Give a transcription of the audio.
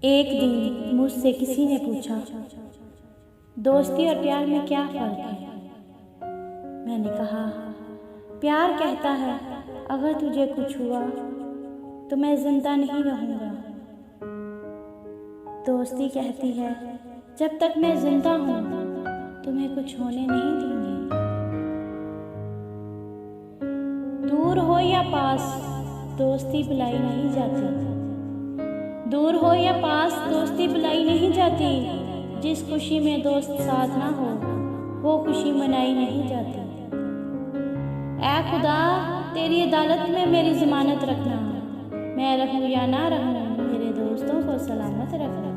एक दिन मुझसे किसी ने पूछा, दोस्ती और प्यार में क्या फ़र्क है। मैंने कहा, प्यार कहता है अगर तुझे कुछ हुआ तो मैं जिंदा नहीं रहूँगा। दोस्ती कहती है जब तक मैं जिंदा हूँ तुम्हें कुछ होने नहीं दूँगी। दूर हो या पास दोस्ती बुलाई नहीं जाती। दूर हो या पास दोस्ती बुलाई नहीं जाती। जिस खुशी में दोस्त साथ ना हो वो खुशी मनाई नहीं जाती। ऐ खुदा तेरी अदालत में मेरी ज़मानत रखना, मैं रहूं या ना रहूं मेरे दोस्तों को सलामत रखना।